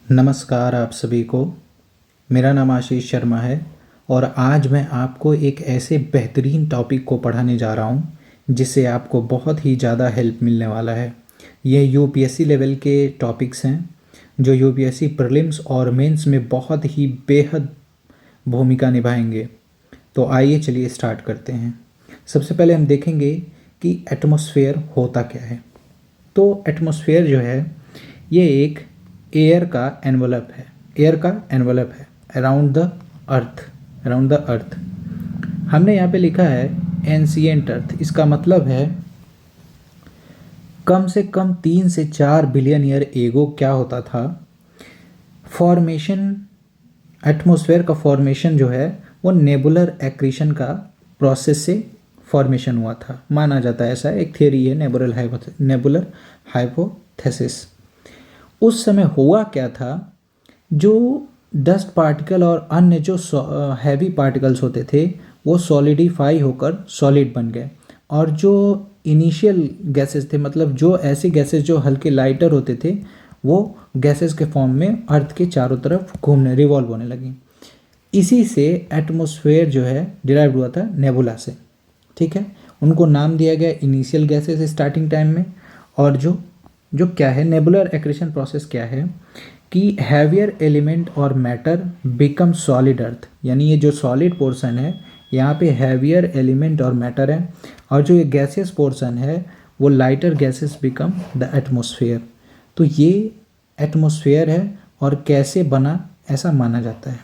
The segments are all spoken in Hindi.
नमस्कार आप सभी को। मेरा नाम आशीष शर्मा है और आज मैं आपको एक ऐसे बेहतरीन टॉपिक को पढ़ाने जा रहा हूँ जिससे आपको बहुत ही ज़्यादा हेल्प मिलने वाला है। ये यूपीएससी लेवल के टॉपिक्स हैं जो यूपीएससी प्रीलिम्स और मेंस में बहुत ही बेहद भूमिका निभाएंगे। तो आइए चलिए स्टार्ट करते हैं। सबसे पहले हम देखेंगे कि एटमॉस्फेयर होता क्या है। तो एटमॉस्फेयर जो है ये एक एयर का एनवलप है अराउंड द अर्थ। हमने यहाँ पे लिखा है एंशिएंट अर्थ। इसका मतलब है कम से कम 3 से 4 बिलियन ईयर एगो क्या होता था, फॉर्मेशन, एटमॉस्फेयर का फॉर्मेशन जो है वो नेबुलर एक्रीशन का प्रोसेस से फॉर्मेशन हुआ था। माना जाता है, ऐसा एक थियरी है नेबुलर हाइपोथेसिस। उस समय हुआ क्या था, जो डस्ट पार्टिकल और अन्य जो हैवी पार्टिकल्स होते थे वो सॉलिडिफाई होकर सॉलिड बन गए, और जो इनिशियल गैसेस थे, मतलब जो ऐसी गैसेस जो हल्के लाइटर होते थे, वो गैसेस के फॉर्म में अर्थ के चारों तरफ घूमने रिवॉल्व होने लगी। इसी से एटमॉस्फेयर जो है डिराइव हुआ था नेबुला से। ठीक है, उनको नाम दिया गया इनिशियल गैसेस स्टार्टिंग टाइम में। और जो जो क्या है नेबुलर एक्रेशन प्रोसेस क्या है कि हैवियर एलिमेंट और मैटर बिकम सॉलिड अर्थ, यानी ये जो सॉलिड पोर्शन है यहाँ पे हैवियर एलिमेंट और मैटर है, और जो ये गैसियस पोर्शन है वो lighter gases become the atmosphere. तो ये एटमॉस्फेयर है और कैसे बना ऐसा माना जाता है।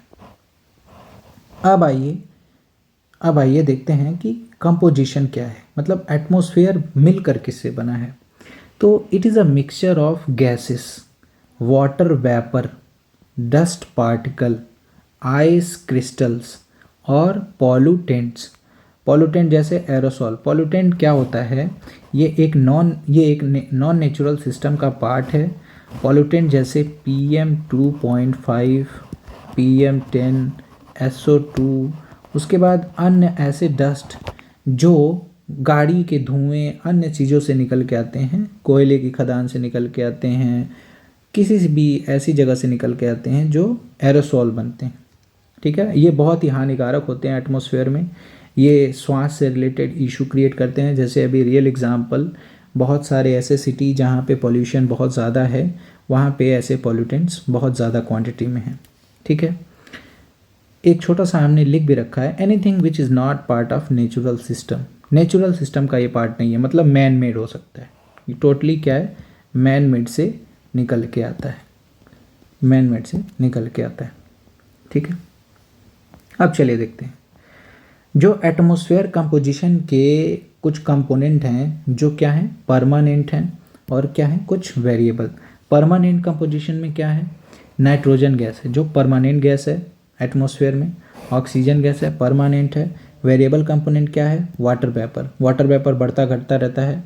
अब आइए देखते हैं कि कंपोजिशन क्या है, मतलब एटमॉस्फेयर मिलकर किससे बना है। तो it is a mixture of gases, water vapour, dust particle, ice crystals और पॉल्यूटेंट जैसे एरोसॉल। पॉल्यूटेंट क्या होता है, ये एक नॉन नेचुरल सिस्टम का पार्ट है। पॉल्यूटेंट जैसे PM2.5, PM10, SO2, उसके बाद अन्य ऐसे डस्ट जो गाड़ी के धुएं अन्य चीज़ों से निकल के आते हैं, कोयले की खदान से निकल के आते हैं, किसी से भी ऐसी जगह से निकल के आते हैं जो एरोसॉल बनते हैं। ठीक है, ये बहुत ही हानिकारक होते हैं एटमॉस्फेयर में। ये श्वास से रिलेटेड इशू क्रिएट करते हैं। जैसे अभी रियल एग्जांपल, बहुत सारे ऐसे सिटी जहाँ पे पॉल्यूशन बहुत ज़्यादा है, वहाँ पे ऐसे पॉल्यूटेंट्स बहुत ज़्यादा क्वांटिटी में हैं। ठीक है, एक छोटा सा हमने लिख भी रखा है, anything which is not part of natural system. Natural system का ये पार्ट नहीं है, मतलब मैन मेड हो सकता है। ये टोटली क्या है, मैन मेड से निकल के आता है, मैन मेड से निकल के आता है। ठीक है, अब चलिए देखते हैं जो एटमॉस्फेयर कंपोजिशन के कुछ कंपोनेंट हैं, जो क्या हैं, परमानेंट हैं, और क्या है, कुछ वेरिएबल। परमानेंट कंपोजिशन में क्या है, नाइट्रोजन गैस है जो परमानेंट गैस है एटमॉस्फेयर में। ऑक्सीजन गैस है, परमानेंट है। वेरिएबल कंपोनेंट क्या है, वाटर वेपर बढ़ता घटता रहता है।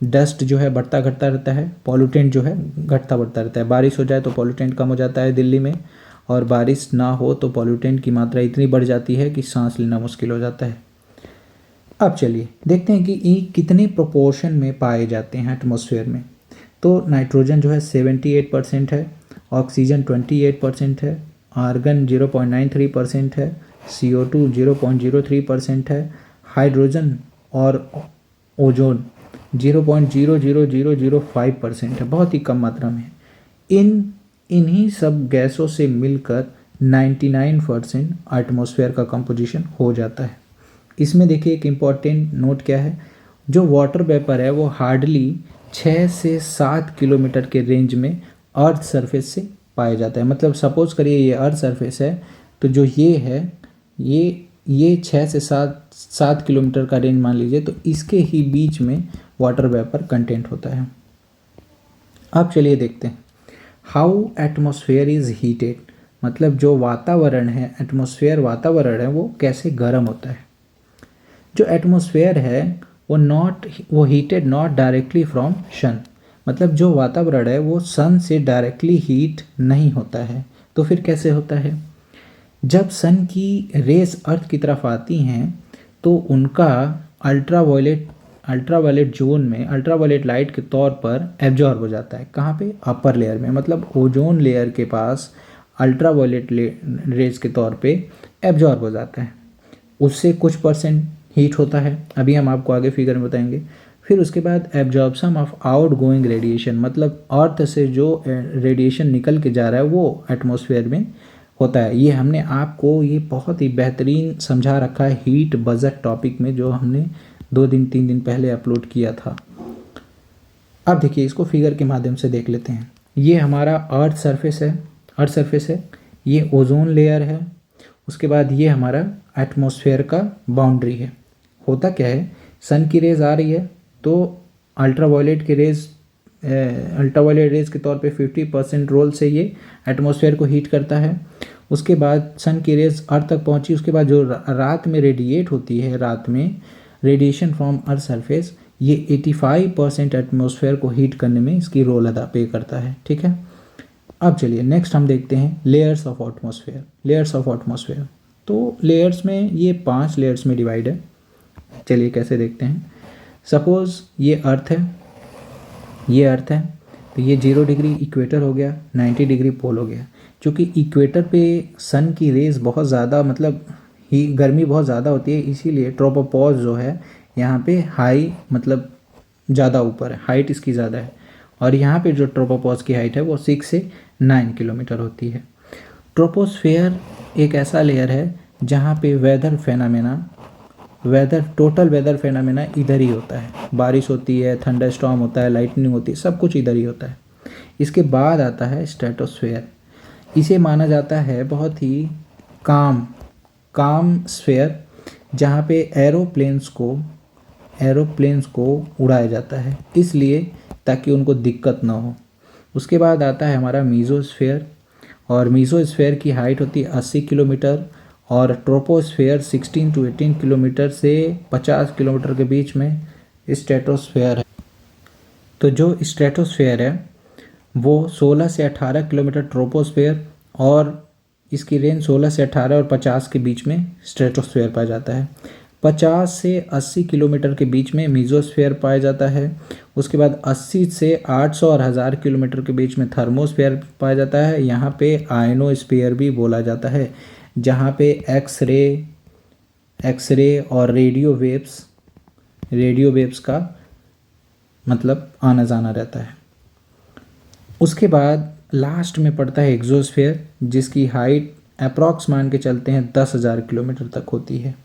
डस्ट जो है बढ़ता घटता रहता है। पॉल्यूटेंट जो है घटता बढ़ता रहता है। बारिश हो जाए तो पॉल्यूटेंट कम हो जाता है दिल्ली में, और बारिश ना हो तो पॉल्यूटेंट की मात्रा इतनी बढ़ जाती है कि सांस लेना मुश्किल हो जाता है। अब चलिए देखते हैं कि ये कितने प्रोपोर्शन में पाए जाते हैं एटमॉस्फेयर में। तो नाइट्रोजन जो है 78% है, ऑक्सीजन 28% है, आर्गन 0.93% है, CO2 0.03% है, हाइड्रोजन और ओजोन 0.00005% है, बहुत ही कम मात्रा में। इन्हीं सब गैसों से मिलकर 99% एटमॉस्फेयर का कंपोजिशन हो जाता है। इसमें देखिए एक इम्पॉर्टेंट नोट क्या है, जो वाटर वेपर है वो हार्डली 6 से 7 किलोमीटर के रेंज में अर्थ सरफेस से पाया जाता है। मतलब सपोज करिए ये अर्थ सरफेस है, तो जो ये है ये 6 से 7 किलोमीटर का रेंज मान लीजिए, तो इसके ही बीच में वाटर वेपर कंटेंट होता है। अब चलिए देखते हैं हाउ एटमॉस्फेयर इज़ हीटेड, मतलब जो वातावरण है, एटमॉस्फेयर वातावरण है, वो कैसे गर्म होता है। जो एटमॉस्फेयर है वो heated not directly from sun, मतलब जो वातावरण है वो सन से डायरेक्टली हीट नहीं होता है। तो फिर कैसे होता है, जब सन की रेस अर्थ की तरफ आती हैं तो उनका अल्ट्रावायलेट जोन में अल्ट्रावायलेट लाइट के तौर पर एब्जॉर्ब हो जाता है। कहाँ पे? अपर लेयर में, मतलब ओजोन लेयर के पास अल्ट्रावायलेट रेज के तौर पे एब्जॉर्ब हो जाता है। उससे कुछ परसेंट हीट होता है, अभी हम आपको आगे फिगर में बताएंगे। फिर उसके बाद absorption of out going radiation, मतलब अर्थ से जो रेडिएशन निकल के जा रहा है वो एटमॉस्फेयर में होता है। ये हमने आपको ये बहुत ही बेहतरीन समझा रखा है हीट बजट टॉपिक में, जो हमने 2-3 दिन पहले अपलोड किया था। अब देखिए, इसको फिगर के माध्यम से देख लेते हैं। ये हमारा अर्थ सरफेस है, ये ओजोन लेयर है, उसके बाद ये हमारा एटमॉस्फेयर का बाउंड्री है। होता क्या है, सन की रेज आ रही है तो अल्ट्रावायलेट रेज के तौर पे 50% रोल से ये एटमॉस्फेयर को हीट करता है। उसके बाद सन की रेज अर्थ तक पहुंची, उसके बाद जो रात में रेडिएट होती है, रात में रेडिएशन फ्रॉम अर्थ सरफेस, ये 85% एटमॉस्फेयर को हीट करने में इसकी रोल अदा पे करता है। ठीक है, अब चलिए नेक्स्ट हम देखते हैं लेयर्स ऑफ एटमॉस्फेयर। तो लेयर्स में ये 5 लेयर्स में डिवाइड है। चलिए कैसे देखते हैं। सपोज़ ये अर्थ है, तो ये 0 डिग्री इक्वेटर हो गया, 90 डिग्री पोल हो गया। क्योंकि इक्वेटर पे सन की रेज बहुत ज़्यादा, मतलब ही गर्मी बहुत ज़्यादा होती है, इसीलिए ट्रोपोपॉज जो है यहाँ पे हाई, मतलब ज़्यादा ऊपर है, हाइट इसकी ज़्यादा है। और यहाँ पे जो ट्रोपोपॉज की हाइट है वो 6 से 9 किलोमीटर होती है। ट्रोपोस्फेयर एक ऐसा लेयर है जहाँ पे टोटल वेदर फेनामेना इधर ही होता है। बारिश होती है, थंडरस्टॉर्म होता है, लाइटनिंग होती है, सब कुछ इधर ही होता है। इसके बाद आता है स्ट्रेटोस्फेयर। इसे माना जाता है बहुत ही काम स्फेयर, जहाँ पे एरोप्लेन्स को उड़ाया जाता है, इसलिए ताकि उनको दिक्कत ना हो। उसके बाद आता है हमारा मीज़ोस्फेयर, और मीज़ोस्फेयर की हाइट होती है 80 किलोमीटर, और ट्रोपोस्फेयर 16 to 18 किलोमीटर से 50 किलोमीटर के बीच में स्ट्रेटोस्फेयर है। तो जो स्ट्रेटोस्फेयर है वो 16 से 18 किलोमीटर ट्रोपोस्फेयर, और इसकी रेंज 16 से 18 और 50 के बीच में स्ट्रेटोस्फेयर पाया जाता है। 50 से 80 किलोमीटर के बीच में मीज़ोस्फेयर पाया जाता है। उसके बाद 80 से 800 और 1000 किलोमीटर के बीच में थर्मोस्फेयर पाया जाता है। यहाँ पे आयनोस्फीयर भी बोला जाता है, जहाँ पे एक्सरे और रेडियो वेव्स का मतलब आना जाना रहता है। उसके बाद लास्ट में पड़ता है एक्सोस्फेयर, जिसकी हाइट अप्रॉक्स मान के चलते हैं 10,000 किलोमीटर तक होती है।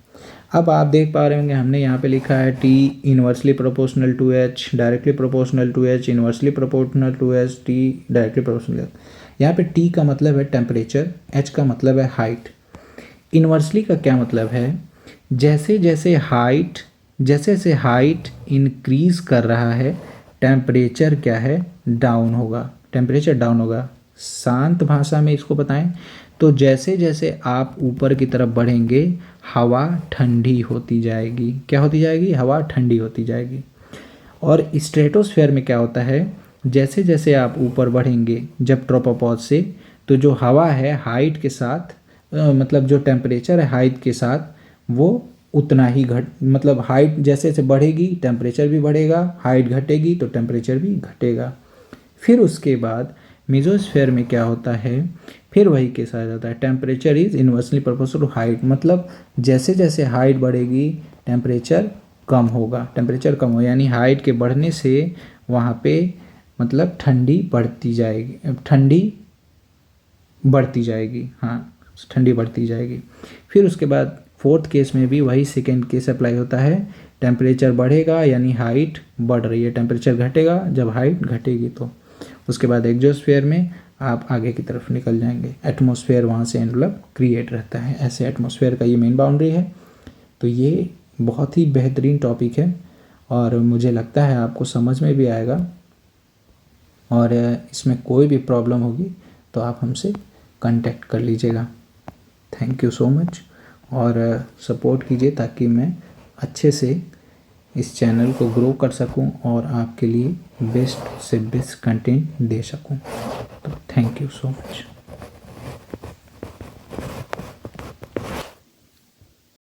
अब आप देख पा रहे होंगे हमने यहाँ पे लिखा है T inversely proportional to H, directly proportional to H, inversely proportional to H, T directly proportional. यहाँ पे T का मतलब है टेम्परेचर, H का मतलब है हाइट। इन्वर्सली का क्या मतलब है, जैसे जैसे हाइट इंक्रीज कर रहा है, टेम्परेचर क्या है, डाउन होगा। शांत भाषा में इसको बताएं तो जैसे जैसे आप ऊपर की तरफ बढ़ेंगे, हवा ठंडी होती जाएगी। क्या होती जाएगी? हवा ठंडी होती जाएगी। और स्ट्रेटोस्फेयर में क्या होता है, जैसे जैसे आप ऊपर बढ़ेंगे जब ट्रोपोपॉज से, तो जो हवा है हाइट के साथ, मतलब जो टेम्परेचर है हाइट के साथ, वो उतना ही मतलब हाइट जैसे जैसे बढ़ेगी टेम्परेचर भी बढ़ेगा, हाइट घटेगी तो टेम्परेचर भी घटेगा। फिर उसके बाद मेसोस्फेयर में क्या होता है, फिर वही केस आ जाता है, temperature is inversely proportional to height, मतलब जैसे जैसे हाइट बढ़ेगी टेम्परेचर कम होगा, यानी हाइट के बढ़ने से वहाँ पे मतलब ठंडी बढ़ती जाएगी। फिर उसके बाद फोर्थ केस में भी वही सेकेंड केस अप्लाई होता है, टेम्परेचर बढ़ेगा यानी हाइट बढ़ रही है, टेम्परेचर घटेगा जब हाइट घटेगी। तो उसके बाद एक्सोस्फेयर में आप आगे की तरफ निकल जाएंगे, एटमॉस्फेयर वहाँ से एनवलप क्रिएट रहता है। ऐसे एटमॉस्फेयर का ये मेन बाउंड्री है। तो ये बहुत ही बेहतरीन टॉपिक है और मुझे लगता है आपको समझ में भी आएगा, और इसमें कोई भी प्रॉब्लम होगी तो आप हमसे कांटेक्ट कर लीजिएगा। थैंक यू सो मच, और सपोर्ट कीजिए ताकि मैं अच्छे से इस चैनल को ग्रो कर सकूं और आपके लिए बेस्ट से बेस्ट कंटेंट दे सकूं। तो थैंक यू सो मच।